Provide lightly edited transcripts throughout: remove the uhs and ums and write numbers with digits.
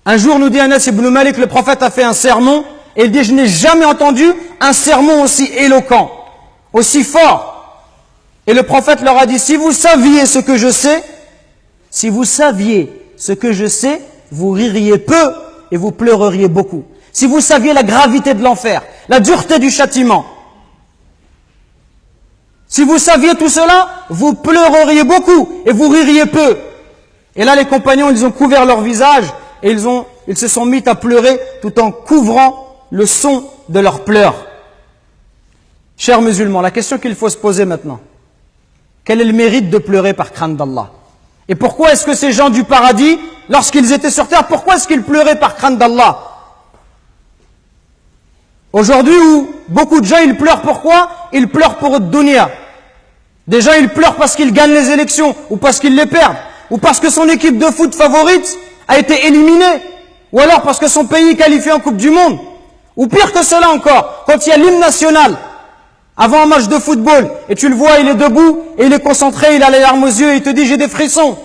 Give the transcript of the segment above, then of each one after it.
Un jour, nous dit Anas ibn Malik, le prophète a fait un sermon, et il dit, je n'ai jamais entendu un sermon aussi éloquent, aussi fort. Et le prophète leur a dit, si vous saviez ce que je sais, vous ririez peu et vous pleureriez beaucoup. Si vous saviez la gravité de l'enfer, la dureté du châtiment, si vous saviez tout cela, vous pleureriez beaucoup et vous ririez peu. Et là, les compagnons, ils ont couvert leur visage et ils se sont mis à pleurer tout en couvrant le son de leurs pleurs. Chers musulmans, la question qu'il faut se poser maintenant, quel est le mérite de pleurer par crainte d'Allah? Et pourquoi est-ce que ces gens du paradis, lorsqu'ils étaient sur terre, pourquoi est-ce qu'ils pleuraient par crainte d'Allah? Aujourd'hui, où beaucoup de gens, ils pleurent pourquoi? Ils pleurent pour dunya. Des gens, ils pleurent parce qu'ils gagnent les élections, ou parce qu'ils les perdent, ou parce que son équipe de foot favorite a été éliminée, ou alors parce que son pays est qualifié en Coupe du Monde. Ou pire que cela encore, quand il y a l'hymne national, avant un match de football, et tu le vois, il est debout, et il est concentré, il a les larmes aux yeux, et il te dit, j'ai des frissons.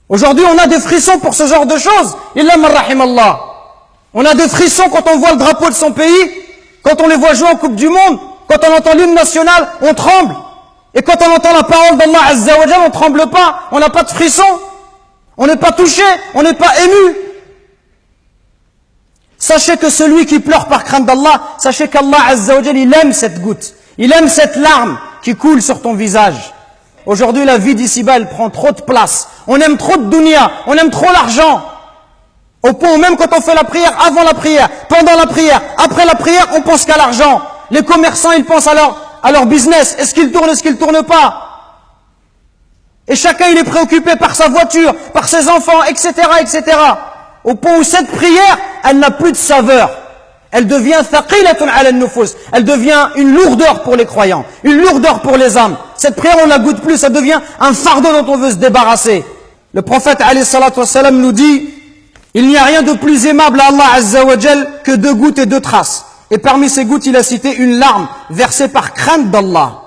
Aujourd'hui, on a des frissons pour ce genre de choses. Illa man rahimallah. On a des frissons quand on voit le drapeau de son pays, quand on les voit jouer en Coupe du Monde, quand on entend l'hymne national, on tremble. Et quand on entend la parole d'Allah Azza wa Jalla, on ne tremble pas, on n'a pas de frissons, on n'est pas touché, on n'est pas ému. Sachez que celui qui pleure par crainte d'Allah, sachez qu'Allah Azza wa Jalla, il aime cette goutte, il aime cette larme qui coule sur ton visage. Aujourd'hui, la vie d'ici-bas, elle prend trop de place. On aime trop de dunya, on aime trop l'argent. Au point où même quand on fait la prière, avant la prière, pendant la prière, après la prière, on pense qu'à l'argent. Les commerçants, ils pensent à leur business. Est-ce qu'ils tournent, est-ce qu'ils ne tournent pas? Et chacun, il est préoccupé par sa voiture, par ses enfants, etc., etc. Au point où cette prière, elle n'a plus de saveur. Elle devient thaqilatun ala an-nufus. Elle devient une lourdeur pour les croyants, une lourdeur pour les âmes. Cette prière, on ne la goûte plus, ça devient un fardeau dont on veut se débarrasser. Le prophète, alayhi salatu wassalam, nous dit, il n'y a rien de plus aimable à Allah Azza wa Jal que 2 gouttes et 2 traces. Et parmi ces gouttes, il a cité une larme versée par crainte d'Allah.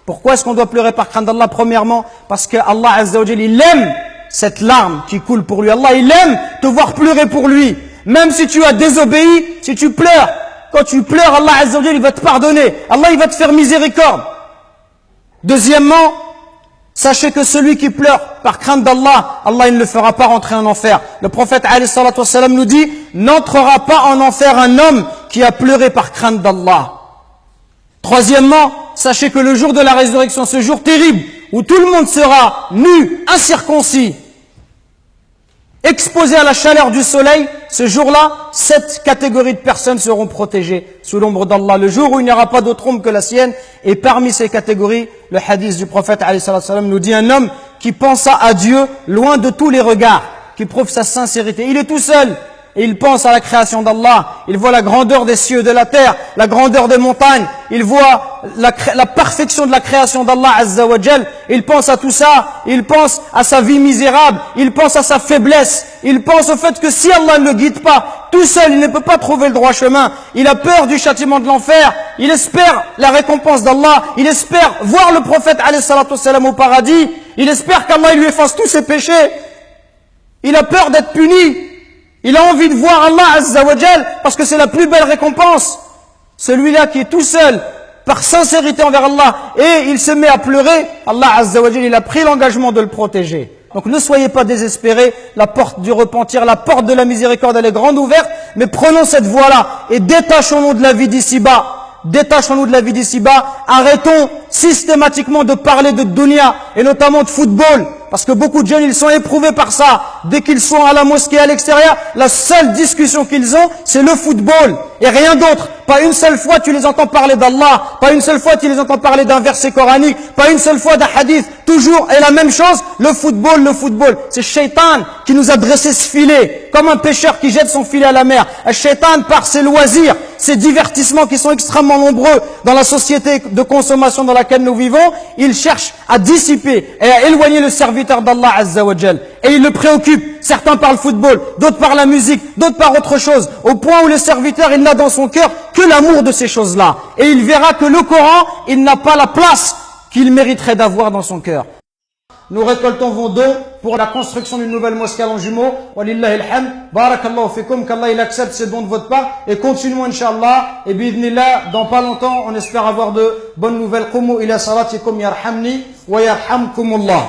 Pourquoi est-ce qu'on doit pleurer par crainte d'Allah? Premièrement, parce que Allah Azza wa Jal, il aime cette larme qui coule pour lui. Allah, il aime te voir pleurer pour lui. Même si tu as désobéi, si tu pleures, quand tu pleures, Allah Azza wa Jal, il va te pardonner. Allah, il va te faire miséricorde. Deuxièmement, sachez que celui qui pleure par crainte d'Allah, Allah il ne le fera pas rentrer en enfer. Le prophète alayhi salatu wassalam nous dit, n'entrera pas en enfer un homme qui a pleuré par crainte d'Allah. Troisièmement, sachez que le jour de la résurrection, ce jour terrible, où tout le monde sera nu, incirconcis, exposé à la chaleur du soleil, ce jour-là, 7 catégories de personnes seront protégées sous l'ombre d'Allah. Le jour où il n'y aura pas d'autre ombre que la sienne. Et parmi ces catégories, le hadith du prophète alayhi salam nous dit un homme qui pensa à Dieu loin de tous les regards, qui prouve sa sincérité. Il est tout seul et il pense à la création d'Allah. Il voit la grandeur des cieux, de la terre, la grandeur des montagnes. Il voit la perfection de la création d'Allah Azza wa Jal. Il pense à tout ça. Il pense à sa vie misérable. Il pense à sa faiblesse. Il pense au fait que si Allah ne le guide pas, tout seul, il ne peut pas trouver le droit chemin. Il a peur du châtiment de l'enfer. Il espère la récompense d'Allah. Il espère voir le prophète alayhi salatu wassalam au paradis. Il espère qu'Allah lui efface tous ses péchés. Il a peur d'être puni. Il a envie de voir Allah Azza wa Jal parce que c'est la plus belle récompense. Celui-là qui est tout seul, par sincérité envers Allah, et il se met à pleurer, Allah Azza wa Jal, il a pris l'engagement de le protéger. Donc ne soyez pas désespérés, la porte du repentir, la porte de la miséricorde, elle est grande ouverte, mais prenons cette voie-là et détachons-nous de la vie d'ici-bas. Détachons-nous de la vie d'ici-bas, arrêtons systématiquement de parler de dunya et notamment de football. Parce que beaucoup de jeunes, ils sont éprouvés par ça. Dès qu'ils sont à la mosquée, à l'extérieur, la seule discussion qu'ils ont, c'est le football. Et rien d'autre. Pas une seule fois tu les entends parler d'Allah. Pas une seule fois tu les entends parler d'un verset coranique. Pas une seule fois d'un hadith. Toujours et la même chose, le football, le football. C'est Shaitan qui nous a dressé ce filet. Comme un pêcheur qui jette son filet à la mer. Shaitan, par ses loisirs, ses divertissements qui sont extrêmement nombreux dans la société de consommation dans laquelle nous vivons, il cherche à dissiper et à éloigner le serviteur d'Allah Azza wa Jal. Et il le préoccupe. Certains par le football, d'autres par la musique, d'autres par autre chose. Au point où le serviteur, il n'a dans son cœur que l'amour de ces choses-là. Et il verra que le Coran, il n'a pas la place qu'il mériterait d'avoir dans son cœur. Nous récoltons vos dons pour pour la construction d'une nouvelle mosquée à Longjumeau. Walillahi alhamd. Barakallahu fikum, qu'Allah il accepte ces dons de votre part. Et continuons, Inch'Allah. Et bi'idhnillah, dans pas longtemps, on espère avoir de bonnes nouvelles. Qumu ila salatikum yarhamni wa yarhamkumullah.